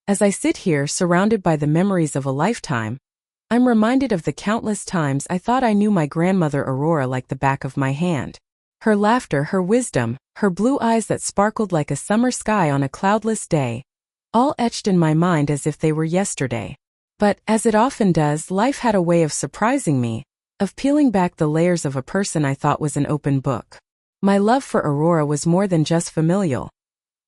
As I sit here surrounded by the memories of a lifetime, I'm reminded of the countless times I thought I knew my grandmother Aurora like the back of my hand. Her laughter, her wisdom, her blue eyes that sparkled like a summer sky on a cloudless day, all etched in my mind as if they were yesterday. But, as it often does, life had a way of surprising me, of peeling back the layers of a person I thought was an open book. My love for Aurora was more than just familial.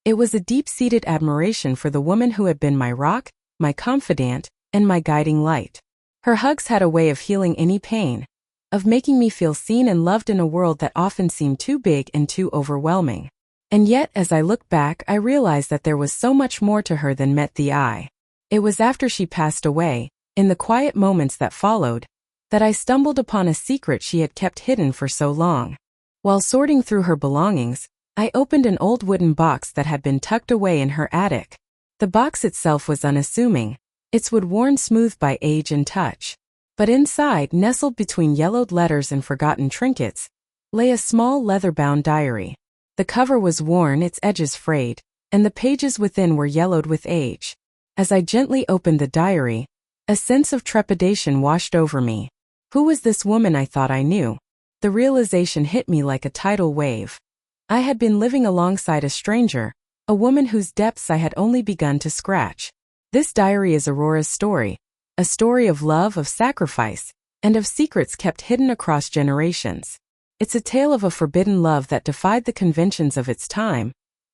It was a deep-seated admiration for the woman who had been my rock, my confidant, and my guiding light. Her hugs had a way of healing any pain, of making me feel seen and loved in a world that often seemed too big and too overwhelming. And yet, as I look back, I realized that there was so much more to her than met the eye. It was after she passed away, in the quiet moments that followed, that I stumbled upon a secret she had kept hidden for so long. While sorting through her belongings, I opened an old wooden box that had been tucked away in her attic. The box itself was unassuming, its wood worn smooth by age and touch. But inside, nestled between yellowed letters and forgotten trinkets, lay a small leather-bound diary. The cover was worn, its edges frayed, and the pages within were yellowed with age. As I gently opened the diary, a sense of trepidation washed over me. Who was this woman I thought I knew? The realization hit me like a tidal wave. I had been living alongside a stranger, a woman whose depths I had only begun to scratch. This diary is Aurora's story, a story of love, of sacrifice, and of secrets kept hidden across generations. It's a tale of a forbidden love that defied the conventions of its time,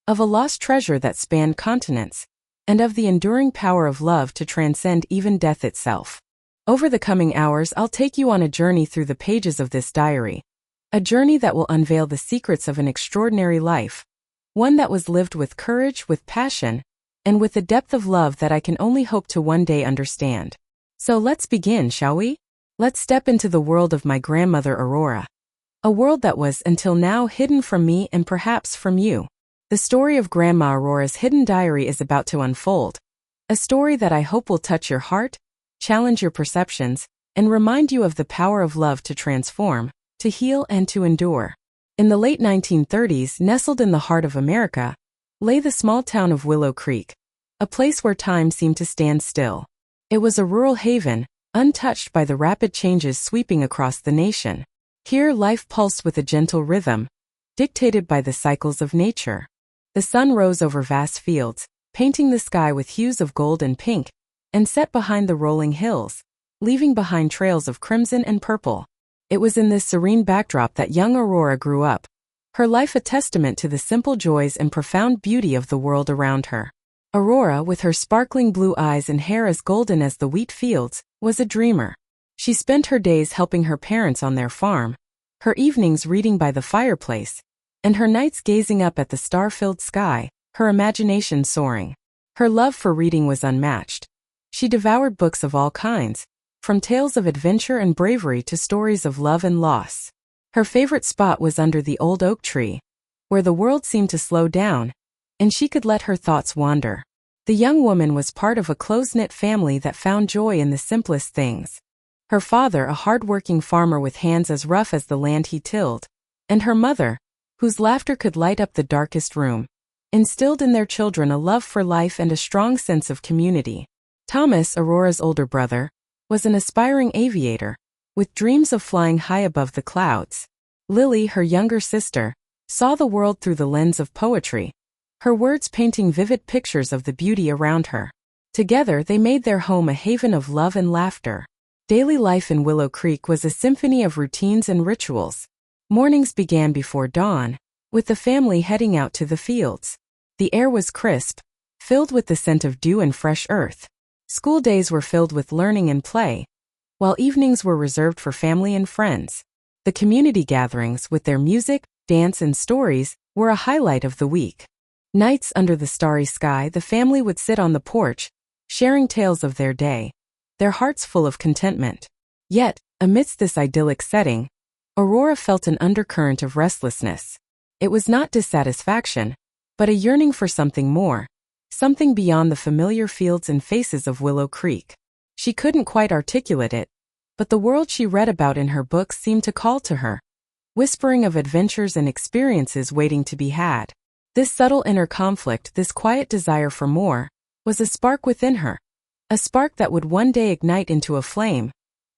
of a lost treasure that spanned continents, and of the enduring power of love to transcend even death itself. Over the coming hours, I'll take you on a journey through the pages of this diary, a journey that will unveil the secrets of an extraordinary life, one that was lived with courage, with passion, and with a depth of love that I can only hope to one day understand. So let's begin, shall we? Let's step into the world of my grandmother Aurora. A world that was, until now, hidden from me and perhaps from you. The story of Grandma Aurora's hidden diary is about to unfold, a story that I hope will touch your heart, challenge your perceptions, and remind you of the power of love to transform, to heal, and to endure. In the late 1930s, nestled in the heart of America, lay the small town of Willow Creek, a place where time seemed to stand still. It was a rural haven, untouched by the rapid changes sweeping across the nation. Here, life pulsed with a gentle rhythm, dictated by the cycles of nature. The sun rose over vast fields, painting the sky with hues of gold and pink, and set behind the rolling hills, leaving behind trails of crimson and purple. It was in this serene backdrop that young Aurora grew up, her life a testament to the simple joys and profound beauty of the world around her. Aurora, with her sparkling blue eyes and hair as golden as the wheat fields, was a dreamer. She spent her days helping her parents on their farm, her evenings reading by the fireplace, and her nights gazing up at the star-filled sky, her imagination soaring. Her love for reading was unmatched. She devoured books of all kinds, from tales of adventure and bravery to stories of love and loss. Her favorite spot was under the old oak tree, where the world seemed to slow down, and she could let her thoughts wander. The young woman was part of a close-knit family that found joy in the simplest things. Her father, a hard-working farmer with hands as rough as the land he tilled, and her mother, whose laughter could light up the darkest room, instilled in their children a love for life and a strong sense of community. Thomas, Aurora's older brother, was an aspiring aviator, with dreams of flying high above the clouds. Lily, her younger sister, saw the world through the lens of poetry, her words painting vivid pictures of the beauty around her. Together, they made their home a haven of love and laughter. Daily life in Willow Creek was a symphony of routines and rituals. Mornings began before dawn, with the family heading out to the fields. The air was crisp, filled with the scent of dew and fresh earth. School days were filled with learning and play, while evenings were reserved for family and friends. The community gatherings, with their music, dance, and stories, were a highlight of the week. Nights under the starry sky, the family would sit on the porch, sharing tales of their day, their hearts full of contentment. Yet, amidst this idyllic setting, Aurora felt an undercurrent of restlessness. It was not dissatisfaction, but a yearning for something more, something beyond the familiar fields and faces of Willow Creek. She couldn't quite articulate it, but the world she read about in her books seemed to call to her, whispering of adventures and experiences waiting to be had. This subtle inner conflict, this quiet desire for more, was a spark within her. A spark that would one day ignite into a flame,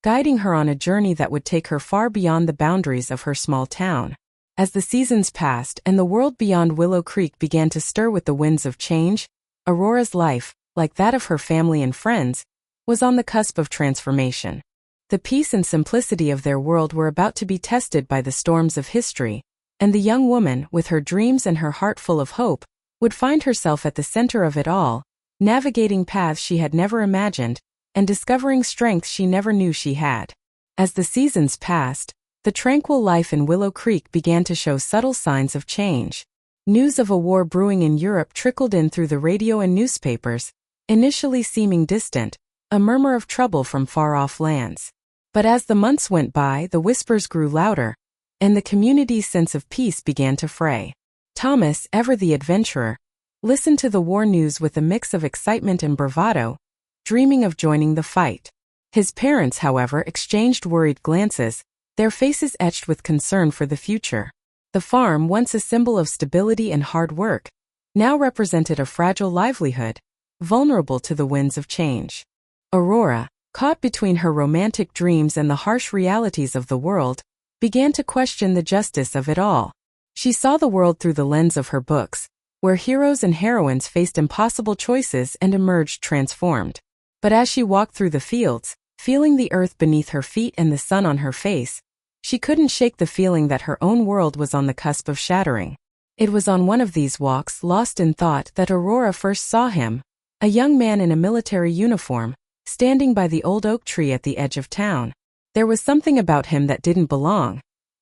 guiding her on a journey that would take her far beyond the boundaries of her small town. As the seasons passed and the world beyond Willow Creek began to stir with the winds of change, Aurora's life, like that of her family and friends, was on the cusp of transformation. The peace and simplicity of their world were about to be tested by the storms of history, and the young woman, with her dreams and her heart full of hope, would find herself at the center of it all, navigating paths she had never imagined, and discovering strengths she never knew she had. As the seasons passed, the tranquil life in Willow Creek began to show subtle signs of change. News of a war brewing in Europe trickled in through the radio and newspapers, initially seeming distant, a murmur of trouble from far-off lands. But as the months went by, the whispers grew louder, and the community's sense of peace began to fray. Thomas, ever the adventurer, listened to the war news with a mix of excitement and bravado, dreaming of joining the fight. His parents, however, exchanged worried glances, their faces etched with concern for the future. The farm, once a symbol of stability and hard work, now represented a fragile livelihood, vulnerable to the winds of change. Aurora, caught between her romantic dreams and the harsh realities of the world, began to question the justice of it all. She saw the world through the lens of her books, where heroes and heroines faced impossible choices and emerged transformed. But as she walked through the fields, feeling the earth beneath her feet and the sun on her face, she couldn't shake the feeling that her own world was on the cusp of shattering. It was on one of these walks, lost in thought, that Aurora first saw him, a young man in a military uniform, standing by the old oak tree at the edge of town. There was something about him that didn't belong,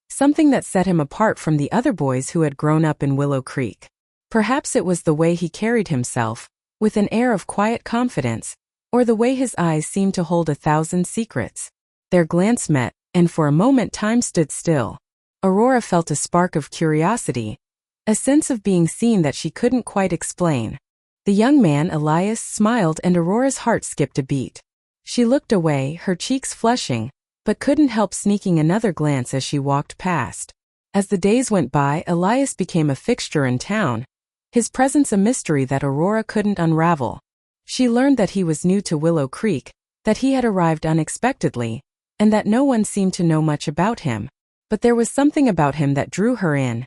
something that set him apart from the other boys who had grown up in Willow Creek. Perhaps it was the way he carried himself, with an air of quiet confidence, or the way his eyes seemed to hold 1,000 secrets. Their glance met, and for a moment time stood still. Aurora felt a spark of curiosity, a sense of being seen that she couldn't quite explain. The young man, Elias, smiled and Aurora's heart skipped a beat. She looked away, her cheeks flushing, but couldn't help sneaking another glance as she walked past. As the days went by, Elias became a fixture in town, his presence a mystery that Aurora couldn't unravel. She learned that he was new to Willow Creek, that he had arrived unexpectedly, and that no one seemed to know much about him. But there was something about him that drew her in,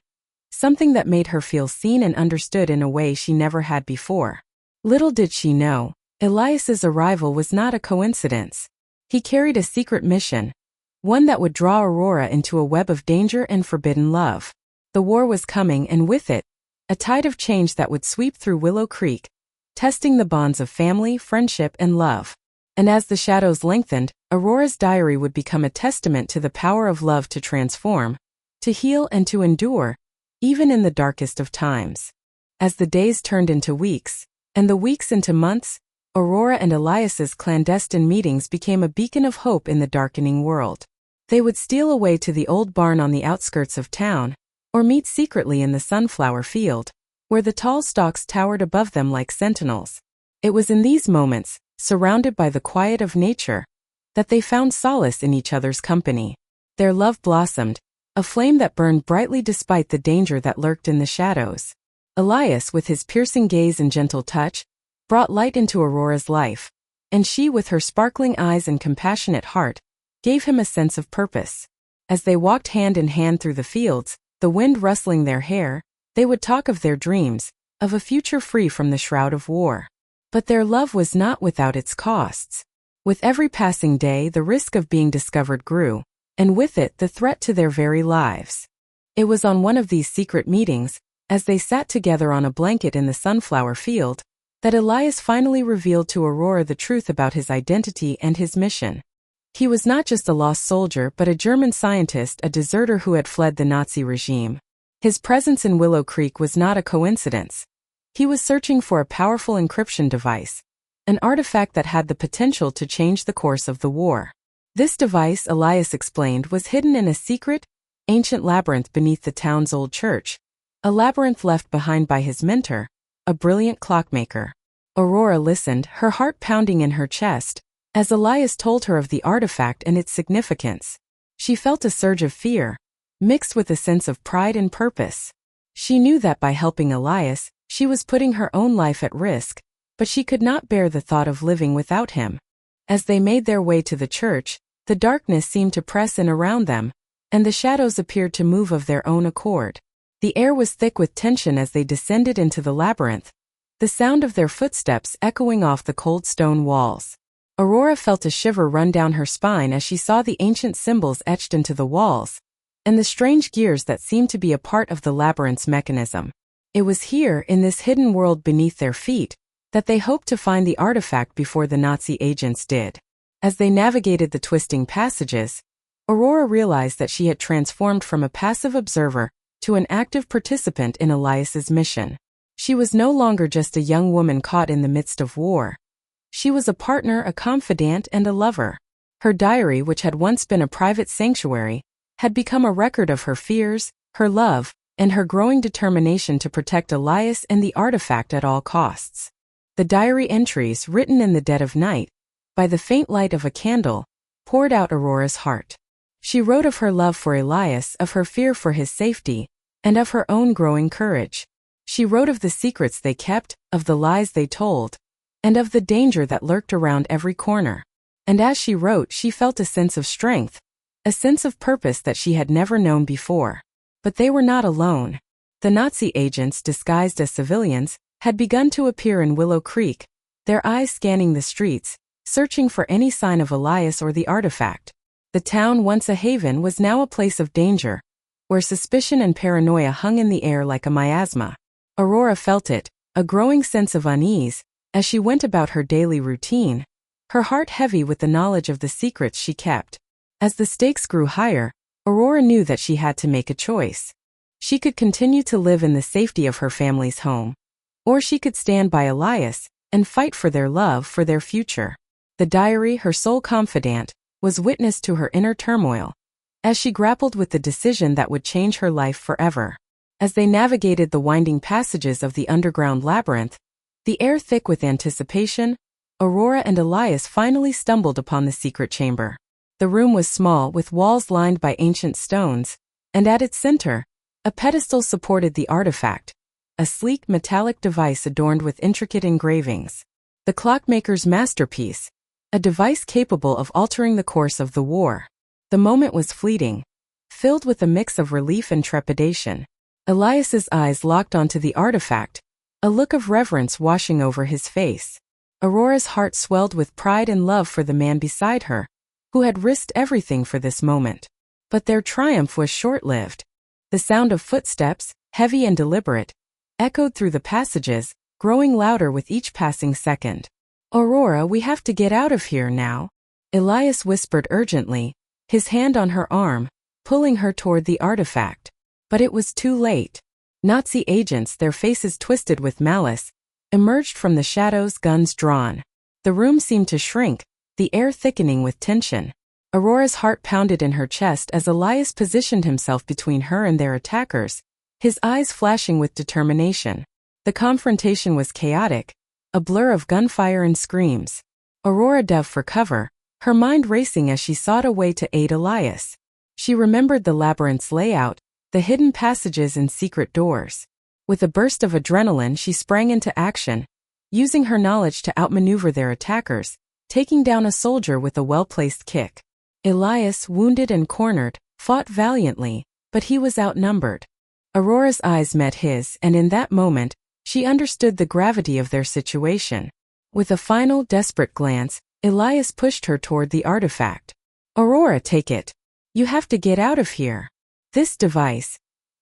something that made her feel seen and understood in a way she never had before. Little did she know, Elias's arrival was not a coincidence. He carried a secret mission, one that would draw Aurora into a web of danger and forbidden love. The war was coming, and with it, a tide of change that would sweep through Willow Creek, testing the bonds of family, friendship, and love. And as the shadows lengthened, Aurora's diary would become a testament to the power of love to transform, to heal, and to endure, even in the darkest of times. As the days turned into weeks, and the weeks into months, Aurora and Elias's clandestine meetings became a beacon of hope in the darkening world. They would steal away to the old barn on the outskirts of town, or meet secretly in the sunflower field, where the tall stalks towered above them like sentinels. It was in these moments, surrounded by the quiet of nature, that they found solace in each other's company. Their love blossomed, a flame that burned brightly despite the danger that lurked in the shadows. Elias, with his piercing gaze and gentle touch, brought light into Aurora's life, and she, with her sparkling eyes and compassionate heart, gave him a sense of purpose. As they walked hand in hand through the fields, the wind rustling their hair, they would talk of their dreams, of a future free from the shroud of war. But their love was not without its costs. With every passing day, the risk of being discovered grew, and with it the threat to their very lives. It was on one of these secret meetings, as they sat together on a blanket in the sunflower field, that Elias finally revealed to Aurora the truth about his identity and his mission. He was not just a lost soldier but a German scientist, a deserter who had fled the Nazi regime. His presence in Willow Creek was not a coincidence. He was searching for a powerful encryption device, an artifact that had the potential to change the course of the war. This device, Elias explained, was hidden in a secret, ancient labyrinth beneath the town's old church, a labyrinth left behind by his mentor, a brilliant clockmaker. Aurora listened, her heart pounding in her chest, as Elias told her of the artifact and its significance. She felt a surge of fear, mixed with a sense of pride and purpose. She knew that by helping Elias, she was putting her own life at risk, but she could not bear the thought of living without him. As they made their way to the church, the darkness seemed to press in around them, and the shadows appeared to move of their own accord. The air was thick with tension as they descended into the labyrinth, the sound of their footsteps echoing off the cold stone walls. Aurora felt a shiver run down her spine as she saw the ancient symbols etched into the walls, and the strange gears that seemed to be a part of the labyrinth's mechanism. It was here, in this hidden world beneath their feet, that they hoped to find the artifact before the Nazi agents did. As they navigated the twisting passages, Aurora realized that she had transformed from a passive observer to an active participant in Elias's mission. She was no longer just a young woman caught in the midst of war. She was a partner, a confidant, and a lover. Her diary, which had once been a private sanctuary, had become a record of her fears, her love, and her growing determination to protect Elias and the artifact at all costs. The diary entries, written in the dead of night, by the faint light of a candle, poured out Aurora's heart. She wrote of her love for Elias, of her fear for his safety, and of her own growing courage. She wrote of the secrets they kept, of the lies they told, and of the danger that lurked around every corner. And as she wrote, she felt a sense of strength, a sense of purpose that she had never known before. But they were not alone. The Nazi agents, disguised as civilians, had begun to appear in Willow Creek, their eyes scanning the streets, searching for any sign of Elias or the artifact. The town, once a haven, was now a place of danger, where suspicion and paranoia hung in the air like a miasma. Aurora felt it, a growing sense of unease, as she went about her daily routine, her heart heavy with the knowledge of the secrets she kept. As the stakes grew higher, Aurora knew that she had to make a choice. She could continue to live in the safety of her family's home, or she could stand by Elias and fight for their love, for their future. The diary, her sole confidant, was witness to her inner turmoil, as she grappled with the decision that would change her life forever. As they navigated the winding passages of the underground labyrinth, the air thick with anticipation, Aurora and Elias finally stumbled upon the secret chamber. The room was small, with walls lined by ancient stones, and at its center, a pedestal supported the artifact, a sleek metallic device adorned with intricate engravings. The clockmaker's masterpiece, a device capable of altering the course of the war. The moment was fleeting, filled with a mix of relief and trepidation. Elias's eyes locked onto the artifact, a look of reverence washing over his face. Aurora's heart swelled with pride and love for the man beside her, who had risked everything for this moment. But their triumph was short-lived. The sound of footsteps, heavy and deliberate, echoed through the passages, growing louder with each passing second. "Aurora, we have to get out of here now," Elias whispered urgently, his hand on her arm, pulling her toward the artifact. But it was too late. Nazi agents, their faces twisted with malice, emerged from the shadows, guns drawn. The room seemed to shrink, the air thickening with tension. Aurora's heart pounded in her chest as Elias positioned himself between her and their attackers, his eyes flashing with determination. The confrontation was chaotic, a blur of gunfire and screams. Aurora dove for cover, her mind racing as she sought a way to aid Elias. She remembered the labyrinth's layout, the hidden passages and secret doors. With a burst of adrenaline, she sprang into action, using her knowledge to outmaneuver their attackers, taking down a soldier with a well-placed kick. Elias, wounded and cornered, fought valiantly, but he was outnumbered. Aurora's eyes met his, and in that moment, she understood the gravity of their situation. With a final, desperate glance, Elias pushed her toward the artifact. "Aurora, take it. You have to get out of here. This device.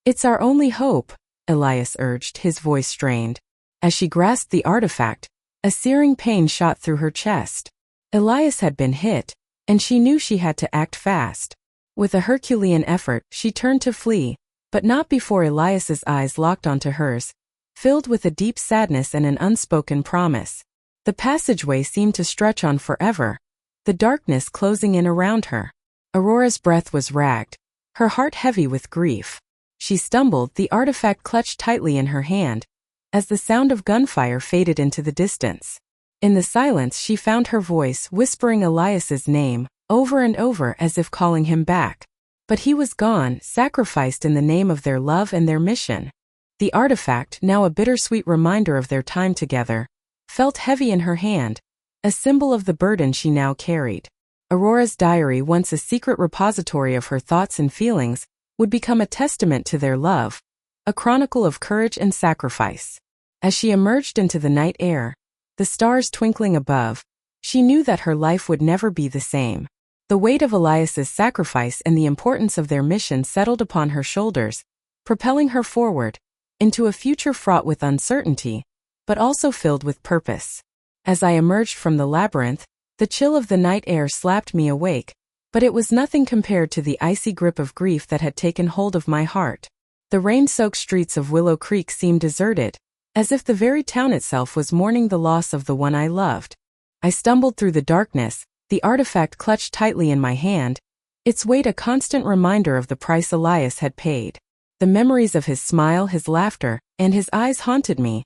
It's our only hope," Elias urged, his voice strained. As she grasped the artifact, a searing pain shot through her chest. Elias had been hit, and she knew she had to act fast. With a Herculean effort, she turned to flee, but not before Elias's eyes locked onto hers, filled with a deep sadness and an unspoken promise. The passageway seemed to stretch on forever, the darkness closing in around her. Aurora's breath was ragged, her heart heavy with grief. She stumbled, the artifact clutched tightly in her hand, as the sound of gunfire faded into the distance. In the silence, she found her voice whispering Elias's name, over and over as if calling him back. But he was gone, sacrificed in the name of their love and their mission. The artifact, now a bittersweet reminder of their time together, felt heavy in her hand, a symbol of the burden she now carried. Aurora's diary, once a secret repository of her thoughts and feelings, would become a testament to their love, a chronicle of courage and sacrifice. As she emerged into the night air, the stars twinkling above, she knew that her life would never be the same. The weight of Elias's sacrifice and the importance of their mission settled upon her shoulders, propelling her forward, into a future fraught with uncertainty, but also filled with purpose. As I emerged from the labyrinth, the chill of the night air slapped me awake, but it was nothing compared to the icy grip of grief that had taken hold of my heart. The rain-soaked streets of Willow Creek seemed deserted, as if the very town itself was mourning the loss of the one I loved. I stumbled through the darkness, the artifact clutched tightly in my hand, its weight a constant reminder of the price Elias had paid. The memories of his smile, his laughter, and his eyes haunted me,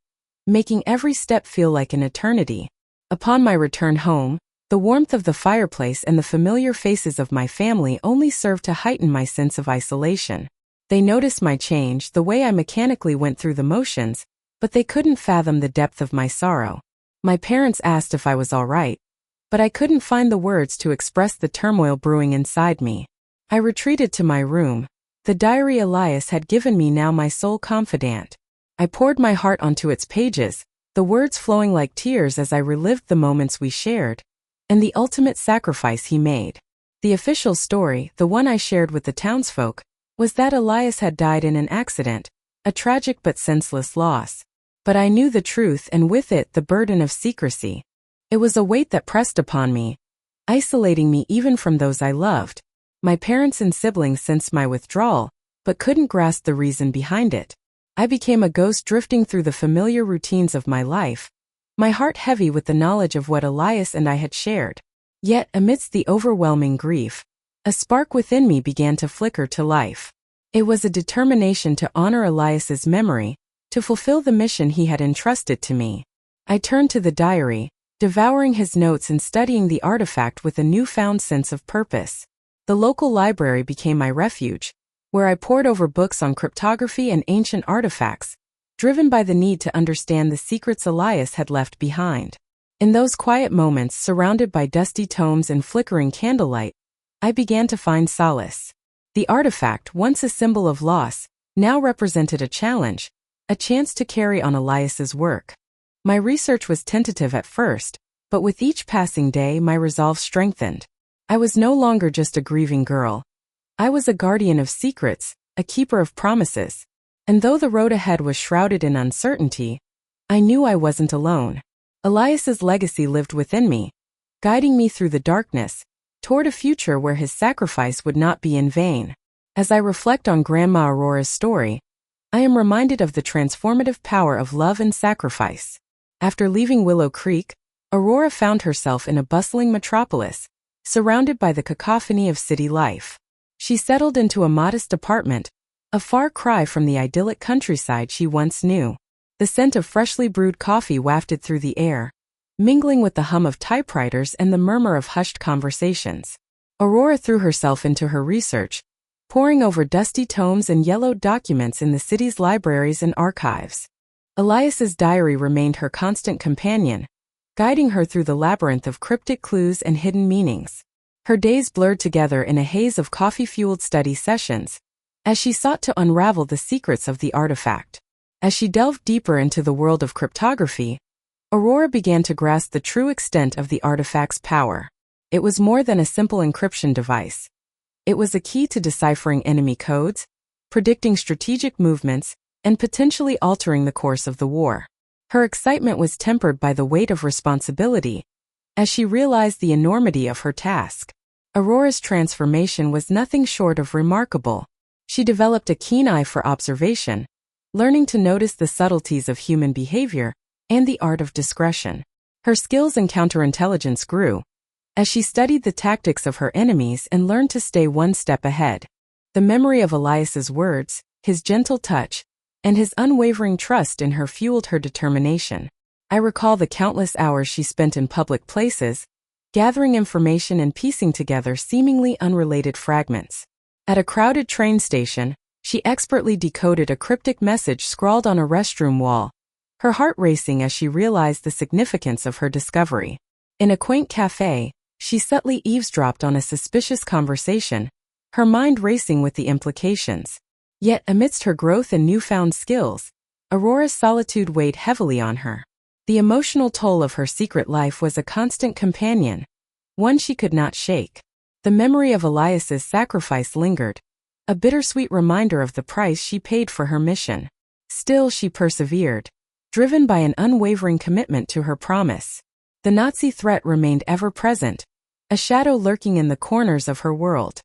making every step feel like an eternity. Upon my return home, the warmth of the fireplace and the familiar faces of my family only served to heighten my sense of isolation. They noticed my change, the way I mechanically went through the motions, but they couldn't fathom the depth of my sorrow. My parents asked if I was all right, but I couldn't find the words to express the turmoil brewing inside me. I retreated to my room, the diary Elias had given me now my sole confidant. I poured my heart onto its pages, the words flowing like tears as I relived the moments we shared, and the ultimate sacrifice he made. The official story, the one I shared with the townsfolk, was that Elias had died in an accident, a tragic but senseless loss. But I knew the truth, and with it the burden of secrecy. It was a weight that pressed upon me, isolating me even from those I loved. My parents and siblings sensed my withdrawal, but couldn't grasp the reason behind it. I became a ghost drifting through the familiar routines of my life, my heart heavy with the knowledge of what Elias and I had shared. Yet, amidst the overwhelming grief, a spark within me began to flicker to life. It was a determination to honor Elias's memory, to fulfill the mission he had entrusted to me. I turned to the diary, devouring his notes and studying the artifact with a newfound sense of purpose. The local library became my refuge, where I pored over books on cryptography and ancient artifacts, driven by the need to understand the secrets Elias had left behind. In those quiet moments, surrounded by dusty tomes and flickering candlelight, I began to find solace. The artifact, once a symbol of loss, now represented a challenge, a chance to carry on Elias's work. My research was tentative at first, but with each passing day my resolve strengthened. I was no longer just a grieving girl. I was a guardian of secrets, a keeper of promises. And though the road ahead was shrouded in uncertainty, I knew I wasn't alone. Elias's legacy lived within me, guiding me through the darkness, toward a future where his sacrifice would not be in vain. As I reflect on Grandma Aurora's story, I am reminded of the transformative power of love and sacrifice. After leaving Willow Creek, Aurora found herself in a bustling metropolis, surrounded by the cacophony of city life. She settled into a modest apartment, a far cry from the idyllic countryside she once knew. The scent of freshly brewed coffee wafted through the air, mingling with the hum of typewriters and the murmur of hushed conversations. Aurora threw herself into her research, poring over dusty tomes and yellowed documents in the city's libraries and archives. Elias's diary remained her constant companion, guiding her through the labyrinth of cryptic clues and hidden meanings. Her days blurred together in a haze of coffee-fueled study sessions, as she sought to unravel the secrets of the artifact. As she delved deeper into the world of cryptography, Aurora began to grasp the true extent of the artifact's power. It was more than a simple encryption device. It was a key to deciphering enemy codes, predicting strategic movements, and potentially altering the course of the war. Her excitement was tempered by the weight of responsibility, as she realized the enormity of her task. Aurora's transformation was nothing short of remarkable. She developed a keen eye for observation, learning to notice the subtleties of human behavior and the art of discretion. Her skills in counterintelligence grew, as she studied the tactics of her enemies and learned to stay one step ahead. The memory of Elias's words, his gentle touch, and his unwavering trust in her fueled her determination. I recall the countless hours she spent in public places, gathering information and piecing together seemingly unrelated fragments. At a crowded train station, she expertly decoded a cryptic message scrawled on a restroom wall, her heart racing as she realized the significance of her discovery. In a quaint cafe, she subtly eavesdropped on a suspicious conversation, her mind racing with the implications. Yet amidst her growth and newfound skills, Aurora's solitude weighed heavily on her. The emotional toll of her secret life was a constant companion, one she could not shake. The memory of Elias's sacrifice lingered, a bittersweet reminder of the price she paid for her mission. Still she persevered, driven by an unwavering commitment to her promise. The Nazi threat remained ever present, a shadow lurking in the corners of her world.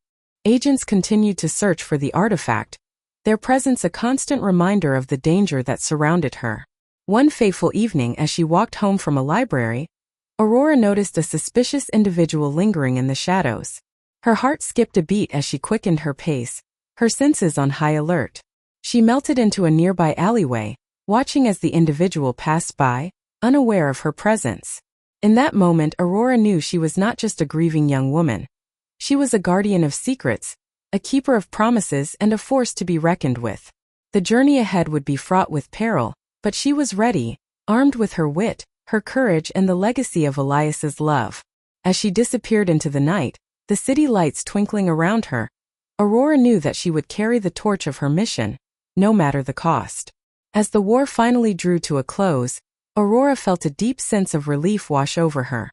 Agents continued to search for the artifact, their presence a constant reminder of the danger that surrounded her. One fateful evening as she walked home from a library, Aurora noticed a suspicious individual lingering in the shadows. Her heart skipped a beat as she quickened her pace, her senses on high alert. She melted into a nearby alleyway, watching as the individual passed by, unaware of her presence. In that moment, Aurora knew she was not just a grieving young woman. She was a guardian of secrets, a keeper of promises, and a force to be reckoned with. The journey ahead would be fraught with peril, but she was ready, armed with her wit, her courage, and the legacy of Elias's love. As she disappeared into the night, the city lights twinkling around her, Aurora knew that she would carry the torch of her mission, no matter the cost. As the war finally drew to a close, Aurora felt a deep sense of relief wash over her.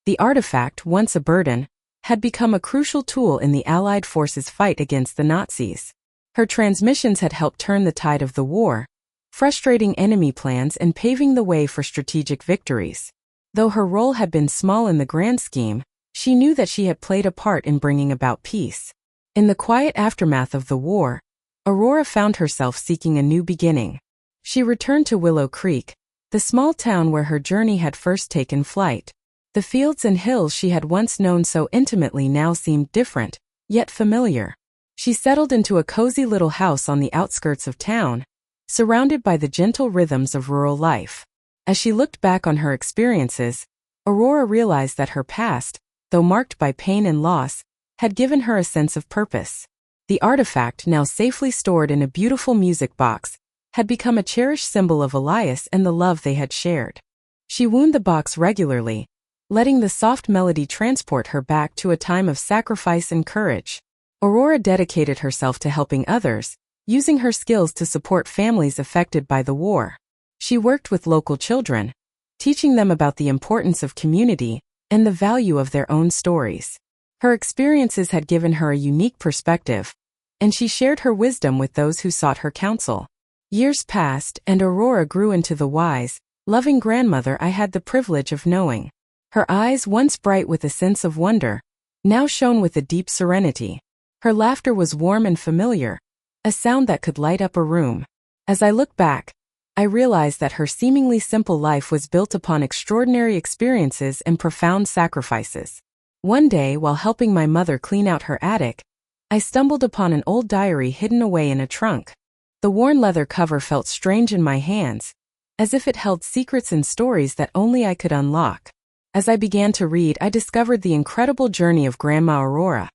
The artifact, once a burden, had become a crucial tool in the Allied forces' fight against the Nazis. Her transmissions had helped turn the tide of the war, frustrating enemy plans and paving the way for strategic victories. Though her role had been small in the grand scheme, she knew that she had played a part in bringing about peace. In the quiet aftermath of the war, Aurora found herself seeking a new beginning. She returned to Willow Creek, the small town where her journey had first taken flight. The fields and hills she had once known so intimately now seemed different, yet familiar. She settled into a cozy little house on the outskirts of town, surrounded by the gentle rhythms of rural life. As she looked back on her experiences, Aurora realized that her past, though marked by pain and loss, had given her a sense of purpose. The artifact, now safely stored in a beautiful music box, had become a cherished symbol of Elias and the love they had shared. She wound the box regularly, letting the soft melody transport her back to a time of sacrifice and courage. Aurora dedicated herself to helping others, using her skills to support families affected by the war. She worked with local children, teaching them about the importance of community and the value of their own stories. Her experiences had given her a unique perspective, and she shared her wisdom with those who sought her counsel. Years passed, and Aurora grew into the wise, loving grandmother I had the privilege of knowing. Her eyes, once bright with a sense of wonder, now shone with a deep serenity. Her laughter was warm and familiar, a sound that could light up a room. As I look back, I realized that her seemingly simple life was built upon extraordinary experiences and profound sacrifices. One day, while helping my mother clean out her attic, I stumbled upon an old diary hidden away in a trunk. The worn leather cover felt strange in my hands, as if it held secrets and stories that only I could unlock. As I began to read, I discovered the incredible journey of Grandma Aurora,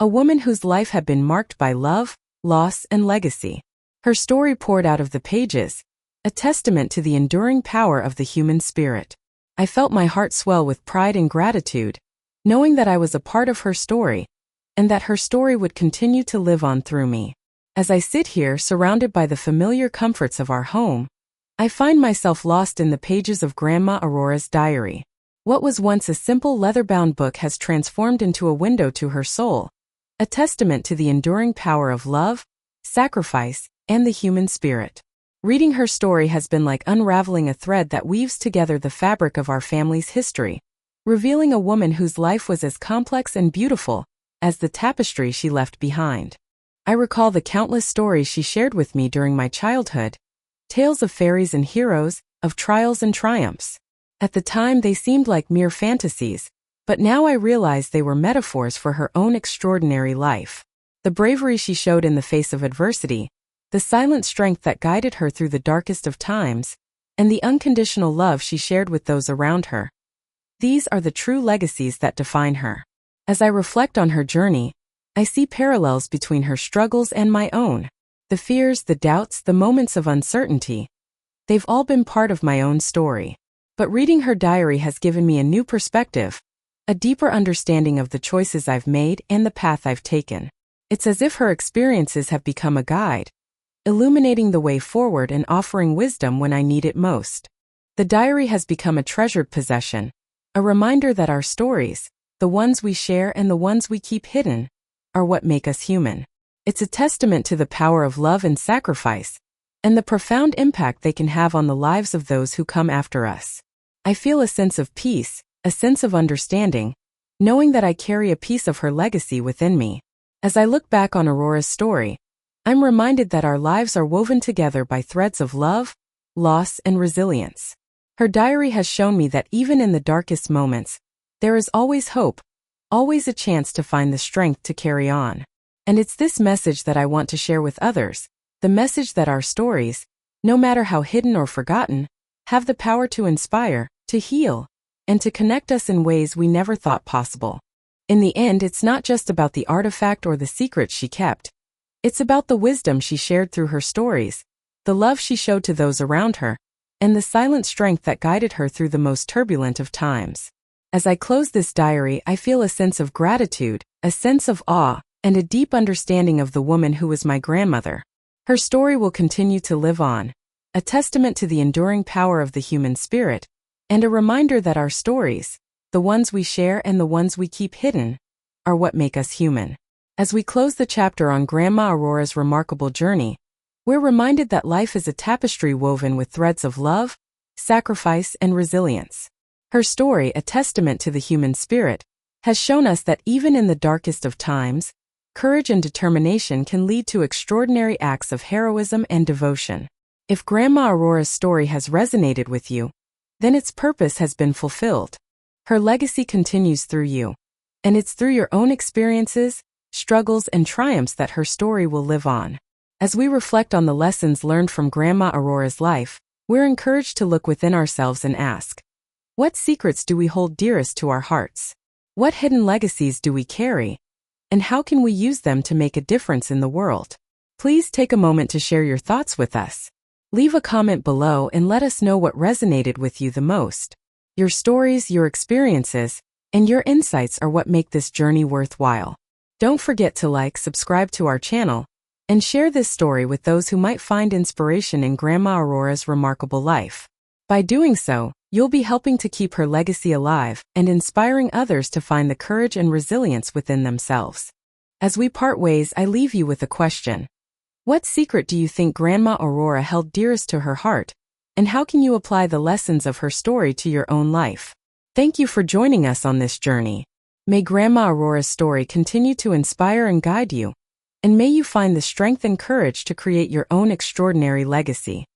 a woman whose life had been marked by love, loss, and legacy. Her story poured out of the pages, a testament to the enduring power of the human spirit. I felt my heart swell with pride and gratitude, knowing that I was a part of her story, and that her story would continue to live on through me. As I sit here surrounded by the familiar comforts of our home, I find myself lost in the pages of Grandma Aurora's diary. What was once a simple leather-bound book has transformed into a window to her soul, a testament to the enduring power of love, sacrifice, and the human spirit. Reading her story has been like unraveling a thread that weaves together the fabric of our family's history, revealing a woman whose life was as complex and beautiful as the tapestry she left behind. I recall the countless stories she shared with me during my childhood, tales of fairies and heroes, of trials and triumphs. At the time they seemed like mere fantasies, but now I realize they were metaphors for her own extraordinary life. The bravery she showed in the face of adversity, the silent strength that guided her through the darkest of times, and the unconditional love she shared with those around her. These are the true legacies that define her. As I reflect on her journey, I see parallels between her struggles and my own. The fears, the doubts, the moments of uncertainty. They've all been part of my own story. But reading her diary has given me a new perspective, a deeper understanding of the choices I've made and the path I've taken. It's as if her experiences have become a guide, illuminating the way forward and offering wisdom when I need it most. The diary has become a treasured possession, a reminder that our stories, the ones we share and the ones we keep hidden, are what make us human. It's a testament to the power of love and sacrifice, and the profound impact they can have on the lives of those who come after us. I feel a sense of peace, a sense of understanding, knowing that I carry a piece of her legacy within me. As I look back on Aurora's story, I'm reminded that our lives are woven together by threads of love, loss, and resilience. Her diary has shown me that even in the darkest moments, there is always hope, always a chance to find the strength to carry on. And it's this message that I want to share with others, the message that our stories, no matter how hidden or forgotten, have the power to inspire, to heal, and to connect us in ways we never thought possible. In the end, it's not just about the artifact or the secrets she kept. It's about the wisdom she shared through her stories, the love she showed to those around her, and the silent strength that guided her through the most turbulent of times. As I close this diary, I feel a sense of gratitude, a sense of awe, and a deep understanding of the woman who was my grandmother. Her story will continue to live on, a testament to the enduring power of the human spirit, and a reminder that our stories, the ones we share and the ones we keep hidden, are what make us human. As we close the chapter on Grandma Aurora's remarkable journey, we're reminded that life is a tapestry woven with threads of love, sacrifice, and resilience. Her story, a testament to the human spirit, has shown us that even in the darkest of times, courage and determination can lead to extraordinary acts of heroism and devotion. If Grandma Aurora's story has resonated with you, then its purpose has been fulfilled. Her legacy continues through you, and it's through your own experiences, struggles, and triumphs that her story will live on. As we reflect on the lessons learned from Grandma Aurora's life, we're encouraged to look within ourselves and ask, what secrets do we hold dearest to our hearts? What hidden legacies do we carry? And how can we use them to make a difference in the world? Please take a moment to share your thoughts with us. Leave a comment below and let us know what resonated with you the most. Your stories, your experiences, and your insights are what make this journey worthwhile. Don't forget to like, subscribe to our channel, and share this story with those who might find inspiration in Grandma Aurora's remarkable life. By doing so, you'll be helping to keep her legacy alive and inspiring others to find the courage and resilience within themselves. As we part ways, I leave you with a question. What secret do you think Grandma Aurora held dearest to her heart, and how can you apply the lessons of her story to your own life? Thank you for joining us on this journey. May Grandma Aurora's story continue to inspire and guide you, and may you find the strength and courage to create your own extraordinary legacy.